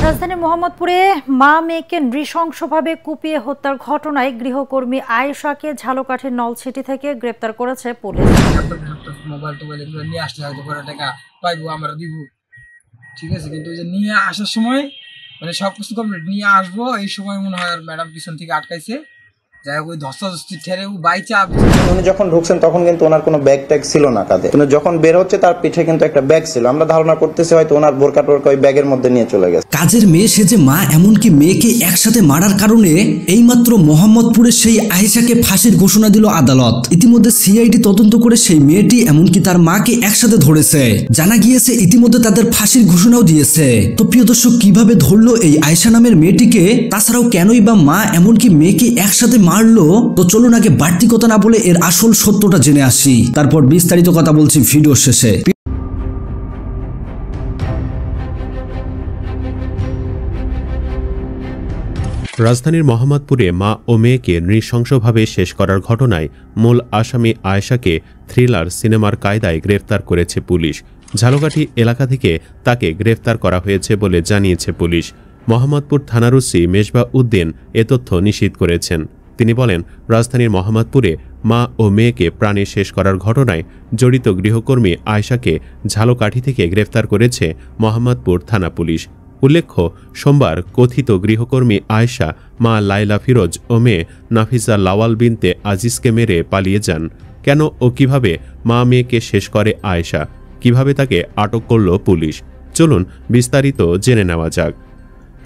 রাজধানী মোহাম্মদপুরে মা মেয়েকে নৃশংসভাবে কুপিয়ে হত্যার ঘটনায় গৃহকর্মী আয়েশাকে ঝালকাঠির নলছিটি থেকে গ্রেপ্তার করেছে পুলিশ। মোবাইল টোবাইল এগুলো নিয়ে আসলে হয়তো করে টাকা পাইবো, আমরা দিব, ঠিক আছে, কিন্তু ওই যে নিয়ে আসার সময় মানে সব কিছু কমপ্লিট নিয়ে আসবো, এই সময় মনে হয় ম্যাডাম পিছন থেকে আটকাইছে। যাই হোক ওই ধস্তাধস্তি ঠেলে বাইচা উনি যখন ঢুকছেন তখন কিন্তু ওনার কোনো ব্যাগ ট্যাগ ছিল না কাঁধে, কিন্তু যখন বের হচ্ছে তার পিঠে কিন্তু একটা ব্যাগ ছিল। আমরা ধারণা করতেছি হয়তো ওনার বোরকা টোরকা ওই ব্যাগের মধ্যে নিয়ে চলে গেছে। কাজের মেয়ে সেজে মা, এমনকি মেয়েকে একসাথে মারার কারণে এইমাত্র মোহাম্মদপুরের সেই আয়েশাকে ফাঁসির ঘোষণা দিল আদালত। ইতিমধ্যে সিআইডি তদন্ত করে সেই মেয়েটি এমনকি তার মাকে একসাথে ধরেছে। জানা গিয়েছে ইতিমধ্যে তাদের ফাঁসির ঘোষণাও দিয়েছে। তো প্রিয় দর্শক, কিভাবে ধরলো এই আয়েশা নামের মেয়েটিকে, তাছাড়াও কেনই বা মা এমনকি মেয়েকে একসাথে মারলো, তো চলুন আগে বাড়তি কথা না বলে এর আসল সত্যটা জেনে আসি, তারপর বিস্তারিত কথা বলছি ভিডিও শেষে। রাজধানীর মোহাম্মদপুরে মা ও মেয়েকে নৃশংসভাবে শেষ করার ঘটনায় মূল আসামি আয়েশাকে থ্রিলার সিনেমার কায়দায় গ্রেফতার করেছে পুলিশ। ঝালকাঠি এলাকা থেকে তাকে গ্রেফতার করা হয়েছে বলে জানিয়েছে পুলিশ। মোহাম্মদপুর থানার ওসি মেজবা উদ্দিন এ তথ্য নিশ্চিত করেছেন। তিনি বলেন, রাজধানীর মোহাম্মদপুরে মা ও মেয়েকে প্রাণে শেষ করার ঘটনায় জড়িত গৃহকর্মী আয়েশাকে ঝালকাঠি থেকে গ্রেফতার করেছে মোহাম্মদপুর থানা পুলিশ। উল্লেখ্য, সোমবার কথিত গৃহকর্মী আয়েশা মা লাইলা ফিরোজ ও মেয়ে নাফিজা লাওয়াল বিনতে আজিজকে মেরে পালিয়ে যান। কেন ও কিভাবে মা মেয়েকে শেষ করে আয়েশা, কিভাবে তাকে আটক করল পুলিশ, চলুন বিস্তারিত জেনে নেওয়া যাক।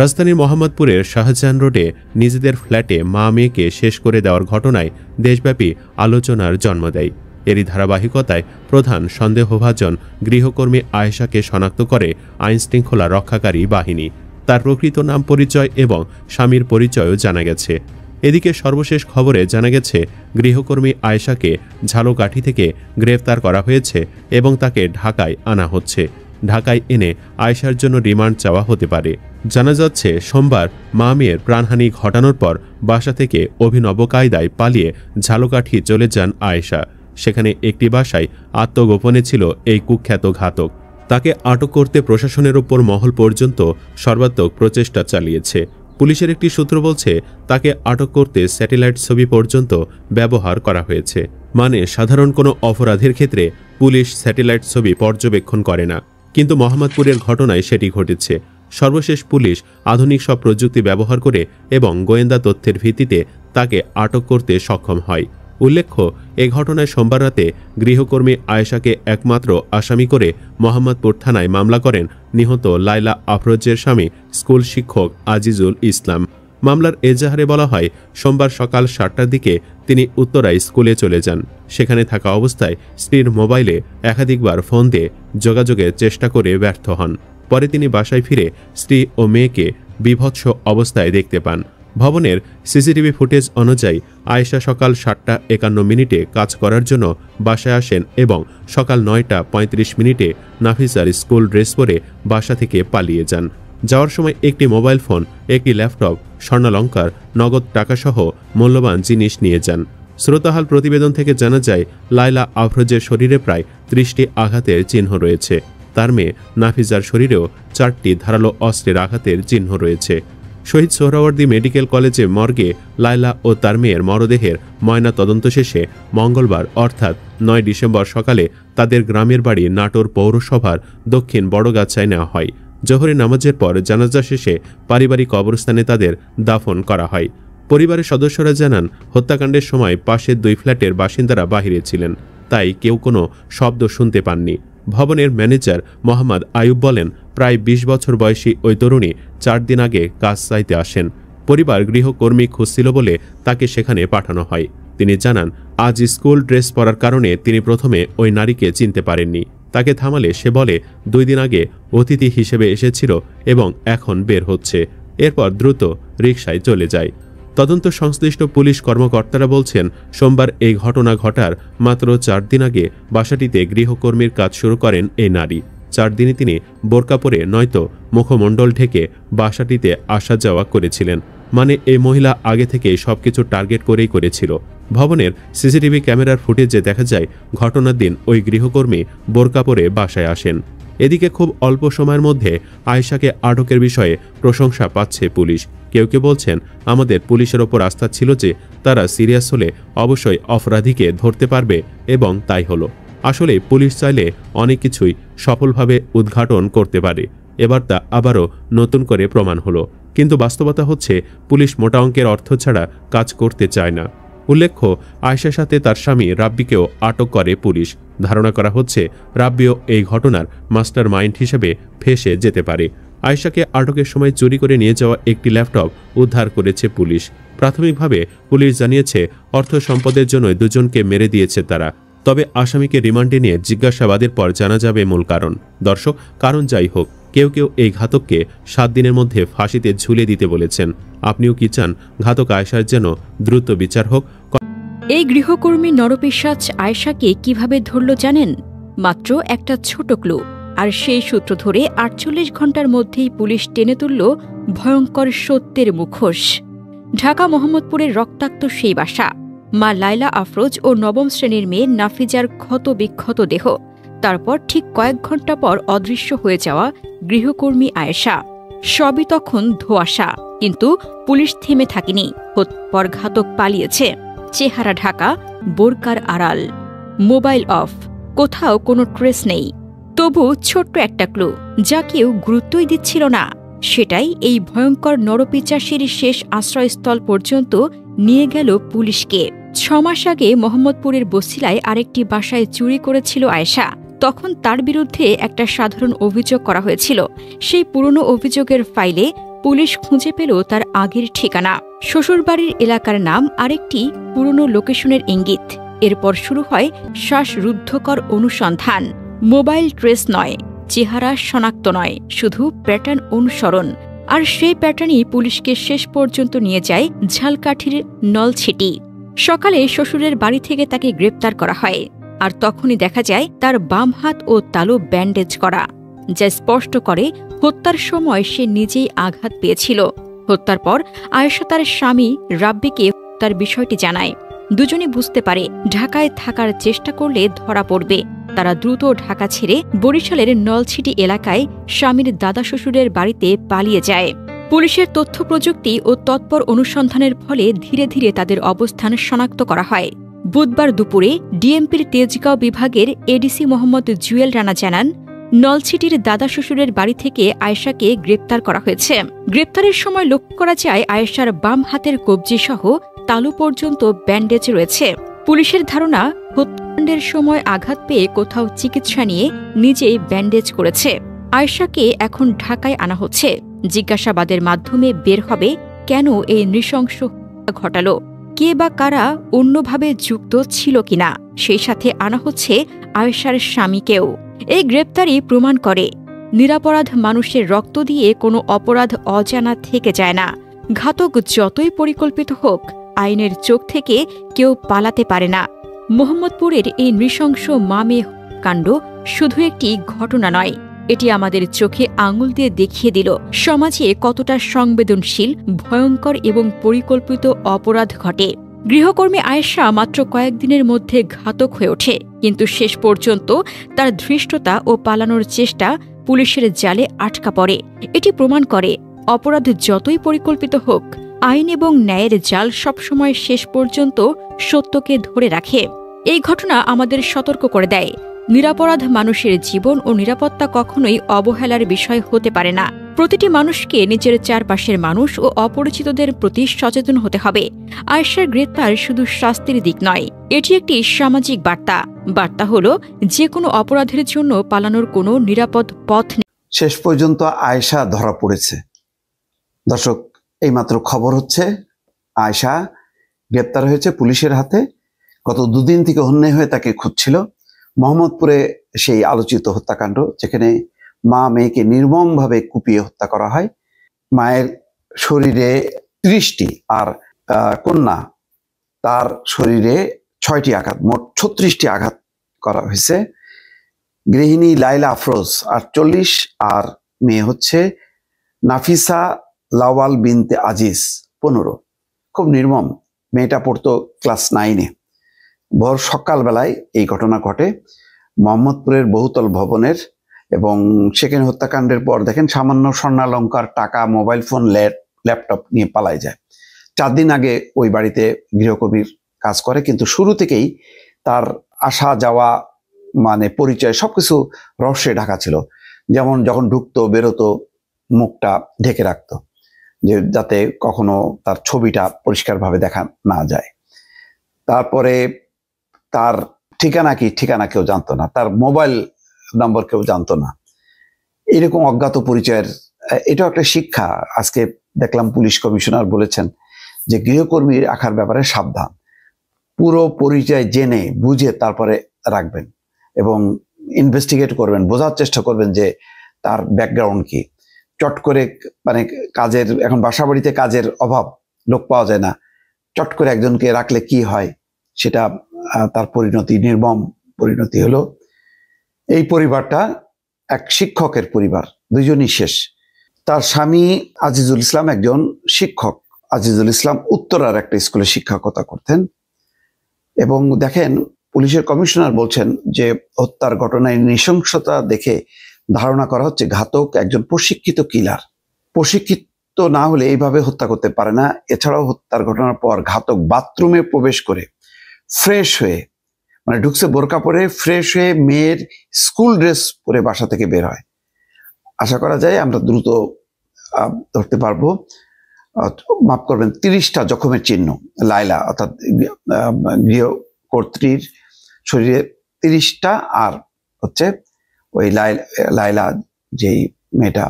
রাজধানীর মোহাম্মদপুরের শাহজাহান রোডে নিজেদের ফ্ল্যাটে মা মেয়েকে শেষ করে দেওয়ার ঘটনায় দেশব্যাপী আলোচনার জন্ম দেয়। এরই ধারাবাহিকতায় প্রধান সন্দেহভাজন গৃহকর্মী আয়েশাকে শনাক্ত করে আইনশৃঙ্খলা রক্ষাকারী বাহিনী। তার প্রকৃত নাম পরিচয় এবং স্বামীর পরিচয়ও জানা গেছে। এদিকে সর্বশেষ খবরে জানা গেছে গৃহকর্মী আয়েশাকে ঝালকাঠি থেকে গ্রেফতার করা হয়েছে এবং তাকে ঢাকায় আনা হচ্ছে। ঢাকায় এনে আয়েশার জন্য রিমান্ড চাওয়া হতে পারে। জানা যাচ্ছে, সোমবার মা মেয়ের প্রাণহানি ঘটানোর পর বাসা থেকে অভিনব কায়দায় পালিয়ে ঝালকাঠি চলে যান আয়েশা। সেখানে একটি বাসায় আত্মগোপনে ছিল এই কুখ্যাত ঘাতক। তাকে আটক করতে প্রশাসনের ওপর মহল পর্যন্ত সর্বাত্মক প্রচেষ্টা চালিয়েছে। পুলিশের একটি সূত্র বলছে, তাকে আটক করতে স্যাটেলাইট ছবি পর্যন্ত ব্যবহার করা হয়েছে। মানে সাধারণ কোনো অপরাধের ক্ষেত্রে পুলিশ স্যাটেলাইট ছবি পর্যবেক্ষণ করে না, কিন্তু মোহাম্মদপুরের ঘটনায় সেটি ঘটেছে। সর্বশেষ পুলিশ আধুনিক সব প্রযুক্তি ব্যবহার করে এবং গোয়েন্দা তথ্যের ভিত্তিতে তাকে আটক করতে সক্ষম হয়। উল্লেখ্য, এ ঘটনায় সোমবার রাতে গৃহকর্মী আয়েশাকে একমাত্র আসামি করে মোহাম্মদপুর থানায় মামলা করেন নিহত লাইলা আফরোজের স্বামী স্কুল শিক্ষক আজিজুল ইসলাম। মামলার এজাহারে বলা হয়, সোমবার সকাল 7টার দিকে তিনি উত্তরায় স্কুলে চলে যান। সেখানে থাকা অবস্থায় স্ত্রীর মোবাইলে একাধিকবার ফোন দিয়ে যোগাযোগের চেষ্টা করে ব্যর্থ হন। পরে তিনি বাসায় ফিরে স্ত্রী ও মেয়েকে বিভৎস অবস্থায় দেখতে পান। ভবনের সিসিটিভি ফুটেজ অনুযায়ী আয়েশা সকাল 7:51 কাজ করার জন্য বাসায় আসেন এবং সকাল 9:35 নাফিসার স্কুল ড্রেস পরে বাসা থেকে পালিয়ে যান। যাওয়ার সময় একটি মোবাইল ফোন, একটি ল্যাপটপ, স্বর্ণালংকার, নগদ টাকাসহ মূল্যবান জিনিস নিয়ে যান। শ্রোতাহাল প্রতিবেদন থেকে জানা যায়, লাইলা আফরোজের শরীরে প্রায় 30টি আঘাতের চিহ্ন রয়েছে। তার মেয়ে নাফিজার শরীরেও 4টি ধারালো অস্ত্রের আঘাতের চিহ্ন রয়েছে। শহীদ সোহরাওয়ার্দী মেডিকেল কলেজে মর্গে লাইলা ও তার মেয়ের মরদেহের ময়না তদন্ত শেষে মঙ্গলবার অর্থাৎ 9 ডিসেম্বর সকালে তাদের গ্রামের বাড়ি নাটোর পৌরসভার দক্ষিণ বড়গাছায় নেওয়া হয়। জোহরের নামাজের পর জানাজা শেষে পারিবারিক কবরস্থানে তাদের দাফন করা হয়। পরিবারের সদস্যরা জানান, হত্যাকাণ্ডের সময় পাশের 2 ফ্ল্যাটের বাসিন্দারা বাহিরে ছিলেন, তাই কেউ কোনো শব্দ শুনতে পাননি। ভবনের ম্যানেজার মোহাম্মদ আয়ুব বলেন, প্রায় 20 বছর বয়সী ওই তরুণী 4 দিন আগে কাজ চাইতে আসেন। পরিবার গৃহকর্মী খুঁজছিল বলে তাকে সেখানে পাঠানো হয়। তিনি জানান, আজ স্কুল ড্রেস পরার কারণে তিনি প্রথমে ওই নারীকে চিনতে পারেননি। তাকে থামালে সে বলে 2 দিন আগে অতিথি হিসেবে এসেছিল এবং এখন বের হচ্ছে। এরপর দ্রুত রিকশায় চলে যায়। তদন্ত সংশ্লিষ্ট পুলিশ কর্মকর্তারা বলছেন, সোমবার এই ঘটনা ঘটার মাত্র 4 দিন আগে বাসাটিতে গৃহকর্মীর কাজ শুরু করেন এই নারী। 4 দিনে তিনি বোরকা পরে নয়তো মুখমণ্ডল ঢেকে বাসাটিতে আসা যাওয়া করেছিলেন। মানে এই মহিলা আগে থেকে সবকিছু টার্গেট করেই করেছিল। ভবনের সিসিটিভি ক্যামেরার ফুটেজে দেখা যায় ঘটনার দিন ওই গৃহকর্মী বোরকা পরে বাসায় আসেন। এদিকে খুব অল্প সময়ের মধ্যে আয়েশাকে আটকের বিষয়ে প্রশংসা পাচ্ছে পুলিশ। কেউ কেউ বলছেন, আমাদের পুলিশের ওপর আস্থা ছিল যে তারা সিরিয়াস হলে অবশ্যই অপরাধীকে ধরতে পারবে, এবং তাই হলো। আসলে পুলিশ চাইলে অনেক কিছুই সফলভাবে উদ্ঘাটন করতে পারে। এবার তা আবারও নতুন করে প্রমাণ হলো। কিন্তু বাস্তবতা হচ্ছে পুলিশ মোটা অঙ্কের অর্থ ছাড়া কাজ করতে চায় না। উল্লেখ্য, আয়েশার সাথে তার স্বামী রাব্বিকেও আটক করে পুলিশ। ধারণা করা হচ্ছে রাব্বিও এই ঘটনার মাস্টার মাইন্ড হিসেবে ফেঁসে যেতে পারে। আয়েশাকে আটকের সময় চুরি করে নিয়ে যাওয়া একটি ল্যাপটপ উদ্ধার করেছে পুলিশ। প্রাথমিকভাবে পুলিশ জানিয়েছে অর্থ সম্পদের জন্য দুজনকে মেরে দিয়েছে তারা। তবে আসামিকে রিমান্ডে নিয়ে জিজ্ঞাসাবাদের পর জানা যাবে মূল কারণ। দর্শক, কারণ যাই হোক, কেউ কেউ এই ঘাতককে 7 দিনের মধ্যে ফাঁসিতে ঝুলিয়ে দিতে বলেছেন। আপনিও কি চান ঘাতক আয়েশার যেন দ্রুত বিচার হোক? এই গৃহকর্মী নরপিশাচ আয়েশাকে কিভাবে ধরল জানেন? মাত্র একটা ছোট ক্লু, আর সেই সূত্র ধরে 48 ঘন্টার মধ্যেই পুলিশ টেনে তুলল ভয়ঙ্কর সত্যের মুখোশ। ঢাকা মোহাম্মদপুরের রক্তাক্ত সেই বাসা, মা লায়লা আফরোজ ও নবম শ্রেণীর মেয়ে নাফিজার ক্ষত বিক্ষত দেহ, তারপর ঠিক কয়েক ঘন্টা পর অদৃশ্য হয়ে যাওয়া গৃহকর্মী আয়েশা। সবই তখন ধোঁয়াশা, কিন্তু পুলিশ থেমে থাকেনি। পর ঘাতক পালিয়েছে, চেহারা ঢাকা, বোরকার আড়াল, মোবাইল অফ, কোথাও কোনো ট্রেস নেই। তবু ছোট্ট একটা ক্লু, যা কেউ গুরুত্বই দিচ্ছিল না, সেটাই এই ভয়ঙ্কর নরপিচাসীর শেষ আশ্রয়স্থল পর্যন্ত নিয়ে গেল পুলিশকে। 6 মাস আগে মোহাম্মদপুরের বছিলায় আরেকটি বাসায় চুরি করেছিল আয়েশা। তখন তার বিরুদ্ধে একটা সাধারণ অভিযোগ করা হয়েছিল। সেই পুরনো অভিযোগের ফাইলে পুলিশ খুঁজে পেল তার আগের ঠিকানা, শ্বশুরবাড়ির এলাকার নাম, আরেকটি পুরনো লোকেশনের ইঙ্গিত। এরপর শুরু হয় শ্বাসরুদ্ধকর অনুসন্ধান। মোবাইল ট্রেস নয়, চেহারা শনাক্ত নয়, শুধু প্যাটার্ন অনুসরণ। আর সেই প্যাটার্নই পুলিশকে শেষ পর্যন্ত নিয়ে যায় ঝালকাঠির নলছিটি। সকালে শ্বশুরের বাড়ি থেকে তাকে গ্রেপ্তার করা হয়, আর তখনই দেখা যায় তার বাম হাত ও তালু ব্যান্ডেজ করা, যা স্পষ্ট করে হত্যার সময় সে নিজেই আঘাত পেয়েছিল। হত্যার পর আয়েশা তার স্বামী রাব্বিকে তার বিষয়টি জানায়। দুজনে বুঝতে পারে ঢাকায় থাকার চেষ্টা করলে ধরা পড়বে। তারা দ্রুত ঢাকা ছেড়ে বরিশালের নলছিটি এলাকায় স্বামীর দাদা শ্বশুরের বাড়িতে পালিয়ে যায়। পুলিশের তথ্য প্রযুক্তি ও তৎপর অনুসন্ধানের ফলে ধীরে ধীরে তাদের অবস্থান শনাক্ত করা হয়। বুধবার দুপুরে ডিএমপির তেজগাঁও বিভাগের এডিসি মোহাম্মদ জুয়েল রানা জানান, নলছিটির দাদা শ্বশুরের বাড়ি থেকে আয়েশাকে গ্রেপ্তার করা হয়েছে। গ্রেপ্তারের সময় লক্ষ্য করা যায় আয়েশার বাম হাতের কবজি সহ তালু পর্যন্ত ব্যান্ডেজ রয়েছে। পুলিশের ধারণা, হত্যাকাণ্ডের সময় আঘাত পেয়ে কোথাও চিকিৎসা নিয়ে নিজেই ব্যান্ডেজ করেছে। আয়েশাকে এখন ঢাকায় আনা হচ্ছে। জিজ্ঞাসাবাদের মাধ্যমে বের হবে কেন এই নৃশংস হত্যা ঘটালো, কে বা কারা অন্যভাবে যুক্ত ছিল কিনা। সেই সাথে আনা হচ্ছে আয়েশার স্বামীকেও। এই গ্রেপ্তারই প্রমাণ করে নিরাপরাধ মানুষের রক্ত দিয়ে কোনো অপরাধ অজানা থেকে যায় না। ঘাতক যতই পরিকল্পিত হোক, আইনের চোখ থেকে কেউ পালাতে পারে না। মোহাম্মদপুরের এই নৃশংস মা-মেয়ে কাণ্ড শুধু একটি ঘটনা নয়, এটি আমাদের চোখে আঙুল দিয়ে দেখিয়ে দিল সমাজে কতটা সংবেদনশীল, ভয়ঙ্কর এবং পরিকল্পিত অপরাধ ঘটে। গৃহকর্মী আয়েশা মাত্র কয়েকদিনের মধ্যে ঘাতক হয়ে ওঠে, কিন্তু শেষ পর্যন্ত তার ধৃষ্টতা ও পালানোর চেষ্টা পুলিশের জালে আটকা পড়ে। এটি প্রমাণ করে অপরাধ যতই পরিকল্পিত হোক, আইন এবং ন্যায়ের জাল সবসময় শেষ পর্যন্ত সত্যকে ধরে রাখে। এই ঘটনা আমাদের সতর্ক করে দেয়, নিরাপরাধ মানুষের জীবন ও নিরাপত্তা কখনোই অবহেলার বিষয় হতে পারে না। প্রতিটি মানুষকে নিজের চারপাশের মানুষ ও অপরিচিতদের প্রতি সচেতন হতে হবে। আয়েশার গ্রেপ্তার শুধু শাস্তির দিক নয়, এটি একটি সামাজিক বার্তা। বার্তা হল, যে কোনো অপরাধের জন্য পালানোর কোনো নিরাপদ পথ নেই। শেষ পর্যন্ত আয়েশা ধরা পড়েছে। দর্শক, এইমাত্র খবর হচ্ছে আয়েশা গ্রেপ্তার হয়েছে পুলিশের হাতে। গত 2 দিন থেকে হন্যে হয়ে তাকে খুঁজছিল। মোহাম্মদপুরে সেই আলোচিত হত্যাকাণ্ড, যেখানে মা মেয়েকে নির্মমভাবে কুপিয়ে হত্যা করা হয়। মায়ের শরীরে 30টি আর কন্যা তার শরীরে 6টি আঘাত, মোট 36টি আঘাত করা হয়েছে। গৃহিণী লায়লা আফরোজ 48 আর মেয়ে হচ্ছে নাফিসা লাওয়াল বিনতে আজিজ 15। খুব নির্মম মেয়েটা পড়তো ক্লাস 9-এ। ভোর সকালবেলায় এই ঘটনা ঘটে মোহাম্মদপুরের বহুতল ভবনের, এবং সেখানে হত্যাকাণ্ডের পর দেখেন সামান্য স্বর্ণালংকার, টাকা, মোবাইল ফোন, ল্যাপটপ নিয়ে পালাই যায়। 4 দিন আগে ওই বাড়িতে গৃহকর্মীর কাজ করে, কিন্তু শুরু থেকেই তার আসা যাওয়া মানে পরিচয় সবকিছু রহস্যে ঢাকা ছিল। যেমন যখন ঢুকতো বেরোতো মুখটা ঢেকে রাখতো, যে যাতে কখনো তার ছবিটা পরিষ্কারভাবে দেখা না যায়। তারপরে তার ঠিকানা কেউ জানতো না, তার মোবাইল নম্বর কেউ জানতো না। এরকম অজ্ঞাত পরিচয়ের, এটাও একটা শিক্ষা। আজকে দেখলাম পুলিশ কমিশনার বলেছেন যে গৃহকর্মী রাখার ব্যাপারে সাবধান, পুরো পরিচয় জেনে বুঝে তারপরে রাখবেন এবং ইনভেস্টিগেট করবেন, বোঝার চেষ্টা করবেন যে তার ব্যাকগ্রাউন্ড কি। চট করে মানে কাজের, এখন বাসা বাড়িতে কাজের অভাব, লোক পাওয়া যায় না, চট করে একজনকে রাখলে কি হয়, সেটা তার পরিণতি, নির্মম পরিণতি হলো। এই পরিবারটা এক শিক্ষকের পরিবার, দুজনই শেষ। তার স্বামী আজিজুল ইসলাম একজন শিক্ষক। আজিজুল ইসলাম উত্তরার একটা স্কুলে শিক্ষকতা করতেন। এবং দেখেন পুলিশের কমিশনার বলছেন যে হত্যার ঘটনায় নৃশংসতা দেখে ধারণা করা হচ্ছে ঘাতক একজন প্রশিক্ষিত কিলার। প্রশিক্ষিত না হলে এইভাবে হত্যা করতে পারে না। এছাড়াও হত্যার ঘটনার পর ঘাতক বাথরুমে প্রবেশ করে ফ্রেশ হয়ে, মানে ঢুকছে বোরকা পরে, ফ্রেশ হয়ে মেয়ের স্কুল ড্রেস পরে বাসা থেকে বের হয়। আশা করা যায় আমরা দ্রুত ধরতে পারবো। মাফ করবেন, 30টা জখমের চিহ্ন লাইলা অর্থাৎ গৃহকর্ত্রীর শরীরে 30টা, আর হচ্ছে ওই লাইলা যেই মেয়েটা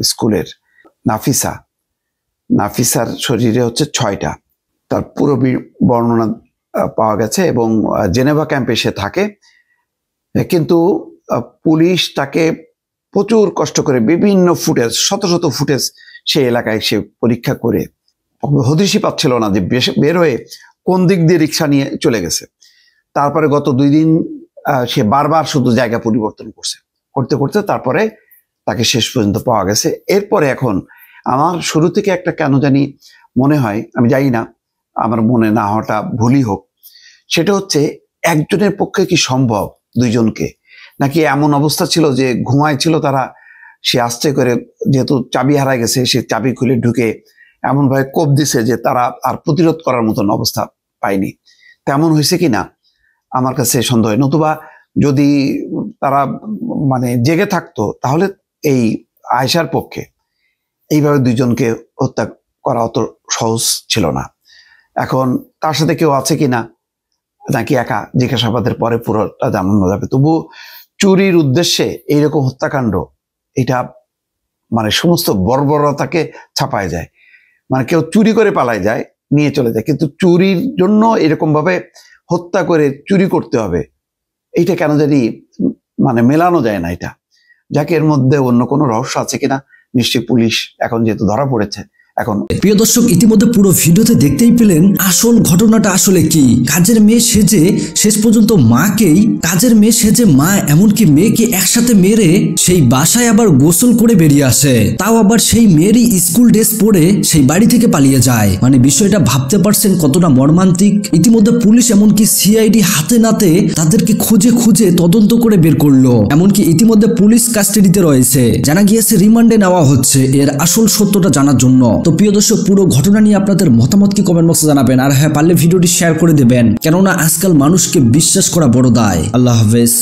স্কুলের নাফিসার শরীরে হচ্ছে 6টা। তার পুরো বর্ণনা পাওয়া গেছে এবং জেনেভা ক্যাম্পে সে থাকে। কিন্তু পুলিশ তাকে প্রচুর কষ্ট করে বিভিন্ন ফুটেজ, শত শত ফুটেজ সেই এলাকায় সে পরীক্ষা করে হদিশই পাচ্ছিল না যে বের হয়ে কোন দিক দিয়ে রিক্সা নিয়ে চলে গেছে। তারপরে গত 2 দিন সে বারবার শুধু জায়গা পরিবর্তন করতে করতে তারপরে তাকে শেষ পর্যন্ত পাওয়া গেছে। এরপরে এখন আমার শুরু থেকে একটা কেন জানি মনে হয়, আমি জানি না, আমার মনে না হওয়াটা ভুলই হোক, সেটা হচ্ছে একজনের পক্ষে কি সম্ভব 2 জনকে, নাকি এমন অবস্থা ছিল যে ঘুমায় ছিল তারা, সে আস্তে করে যেহেতু চাবি হারায় গেছে সে চাবি খুলে ঢুকে এমনভাবে কোপ দিছে যে তারা আর প্রতিরোধ করার মতন অবস্থা পায়নি। তেমন হয়েছে কিনা আমার কাছে সন্দেহ। নতুবা যদি তারা মানে জেগে থাকতো তাহলে এই আয়েশার পক্ষে এইভাবে 2 জনকে হত্যা করা অত সহজ ছিল না। এখন তার সাথে কেউ আছে কিনা নাকি একা, জিজ্ঞাসাবাদের পরে পুরোটা জানানো যাবে। তবু চুরির উদ্দেশ্যে এইরকম হত্যাকাণ্ড, এটা মানে সমস্ত বর্বরতাকে ছাপায় যায়। মানে কেউ চুরি করে পালায় যায়, নিয়ে চলে যায়, কিন্তু চুরির জন্য এরকম ভাবে হত্যা করে চুরি করতে হবে, এইটা কেন জানি মানে মেলানো যায় না। এটা যাকে এর মধ্যে অন্য কোনো রহস্য আছে কিনা নিশ্চয়ই পুলিশ এখন যেহেতু ধরা পড়েছে। এখন প্রিয় দর্শক, ইতিমধ্যে পুরো ভিডিওতে দেখতেই পেলেন আসল ঘটনাটা আসলে কি। কাজের মেয়ে সেজে শেষ পর্যন্ত মা এমনকি মেয়েকে একসাথে মেরে সেই বাসায় আবার গোসল করে বেরিয়ে আসে, তাও আবার সেই মেয়েরই স্কুল ড্রেস পরে সেই বাড়ি থেকে পালিয়ে যায়। মানে বিষয়টা ভাবতে পারছেন কতটা মর্মান্তিক। ইতিমধ্যে পুলিশ এমনকি সিআইডি হাতে নাতে তাদেরকে খুঁজে খুঁজে তদন্ত করে বের করলো। এমনকি ইতিমধ্যে পুলিশ কাস্টাডিতে রয়েছে, জানা গিয়েছে রিমান্ডে নেওয়া হচ্ছে এর আসল সত্যটা জানার জন্য। তো প্রিয় দর্শক, পুরো ঘটনা নিয়ে আপনাদের মতামত কি কমেন্ট বক্সে জানাবেন, আর হ্যাঁ পারলে ভিডিওটি শেয়ার করে দেবেন, কেননা আজকাল মানুষকে বিশ্বাস করা বড় দায়। আল্লাহ হাফেজ।